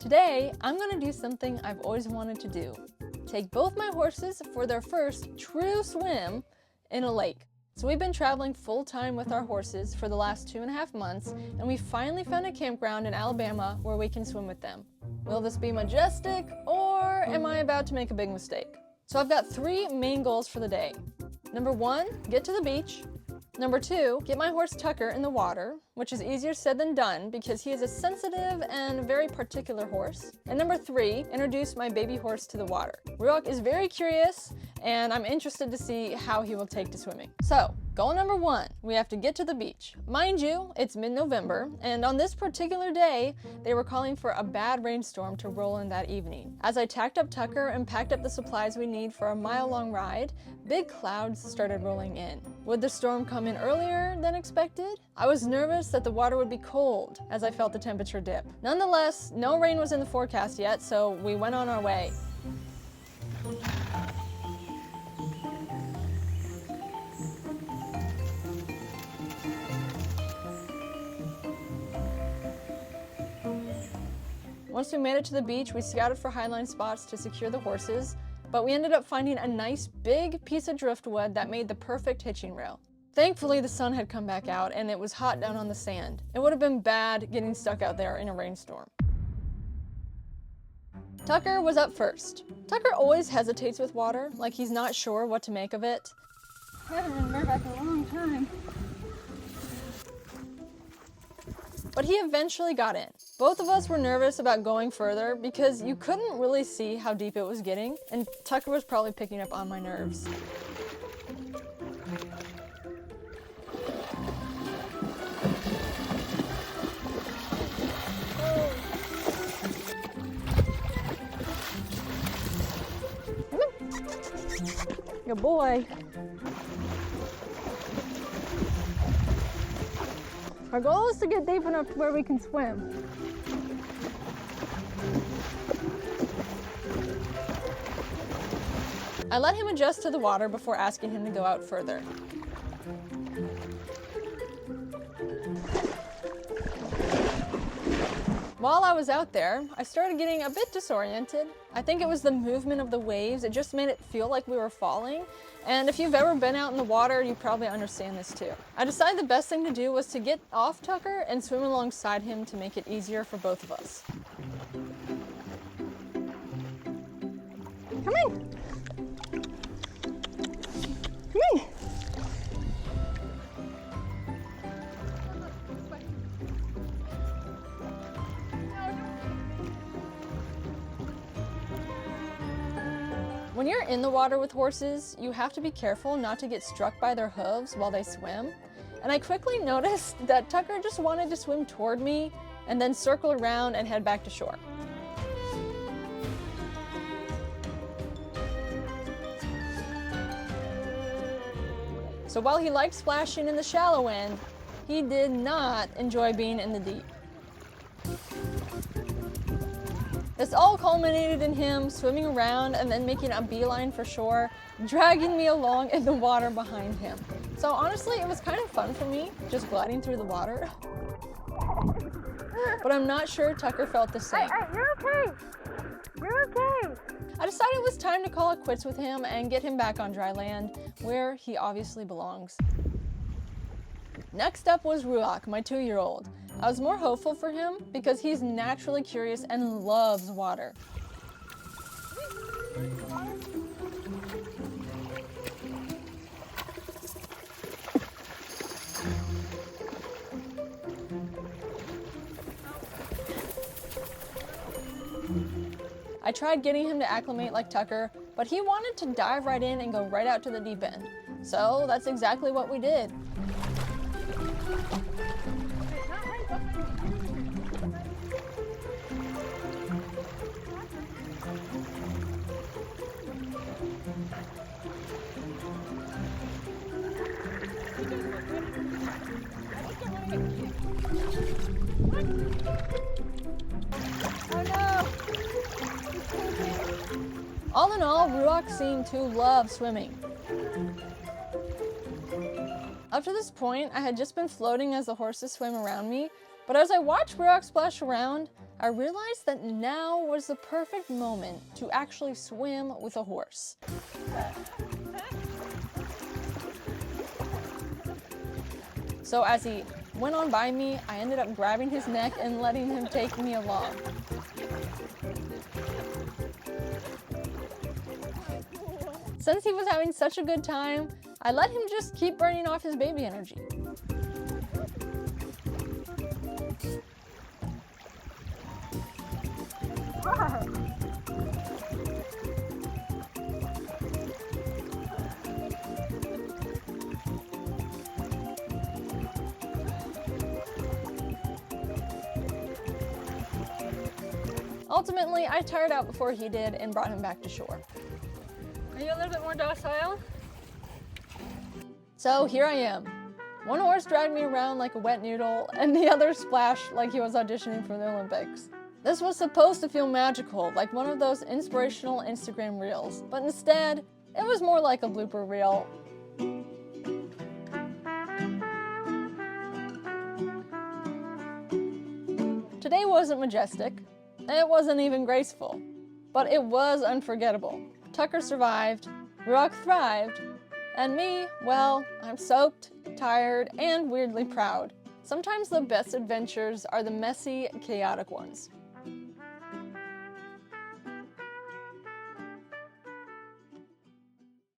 Today, I'm gonna do something I've always wanted to do. Take both my horses for their first true swim in a lake. So we've been traveling full time with our horses for the last 2.5 months, and we finally found a campground in Alabama where we can swim with them. Will this be majestic, or am I about to make a big mistake? So I've got 3 main goals for the day. Number 1, get to the beach. Number 2, get my horse Tucker in the water, which is easier said than done because he is a sensitive and very particular horse. And number 3, introduce my baby horse to the water. Ruach is very curious, and I'm interested to see how he will take to swimming. So, goal number 1, we have to get to the beach. Mind you, it's mid-November, and on this particular day, they were calling for a bad rainstorm to roll in that evening. As I tacked up Tucker and packed up the supplies we need for a mile-long ride, big clouds started rolling in. Would the storm come in earlier than expected? I was nervous that the water would be cold as I felt the temperature dip. Nonetheless, no rain was in the forecast yet, so we went on our way. Once we made it to the beach, we scouted for highline spots to secure the horses, but we ended up finding a nice big piece of driftwood that made the perfect hitching rail. Thankfully, the sun had come back out and it was hot down on the sand. It would have been bad getting stuck out there in a rainstorm. Tucker was up first. Tucker always hesitates with water, like he's not sure what to make of it. I haven't been bareback in a long time. But he eventually got in. Both of us were nervous about going further because you couldn't really see how deep it was getting, and Tucker was probably picking up on my nerves. Good boy. Our goal is to get deep enough to where we can swim. I let him adjust to the water before asking him to go out further. While I was out there, I started getting a bit disoriented. I think it was the movement of the waves. It just made it feel like we were falling. And if you've ever been out in the water, you probably understand this too. I decided the best thing to do was to get off Tucker and swim alongside him to make it easier for both of us. Come in. Come in. When you're in the water with horses, you have to be careful not to get struck by their hooves while they swim. And I quickly noticed that Tucker just wanted to swim toward me and then circle around and head back to shore. So while he liked splashing in the shallow end, he did not enjoy being in the deep. This all culminated in him swimming around and then making a beeline for shore, dragging me along in the water behind him. So honestly, it was kind of fun for me, just gliding through the water. But I'm not sure Tucker felt the same. You're okay. You're okay. I decided it was time to call it quits with him and get him back on dry land, where he obviously belongs. Next up was Ruach, my 2-year-old. I was more hopeful for him because he's naturally curious and loves water. I tried getting him to acclimate like Tucker, but he wanted to dive right in and go right out to the deep end. So that's exactly what we did. Oh no! All in all, Ruach seemed to love swimming. Up to this point, I had just been floating as the horses swam around me, but as I watched Ruach splash around, I realized that now was the perfect moment to actually swim with a horse. So as he went on by me, I ended up grabbing his neck and letting him take me along. Since he was having such a good time, I let him just keep burning off his baby energy. Ultimately, I tired out before he did and brought him back to shore. Are you a little bit more docile? So here I am. One horse dragged me around like a wet noodle, and the other splashed like he was auditioning for the Olympics. This was supposed to feel magical, like one of those inspirational Instagram reels, but instead, it was more like a blooper reel. Today wasn't majestic, it wasn't even graceful, but it was unforgettable. Tucker survived, Ruach thrived, and me, well, I'm soaked, tired, and weirdly proud. Sometimes the best adventures are the messy, chaotic ones.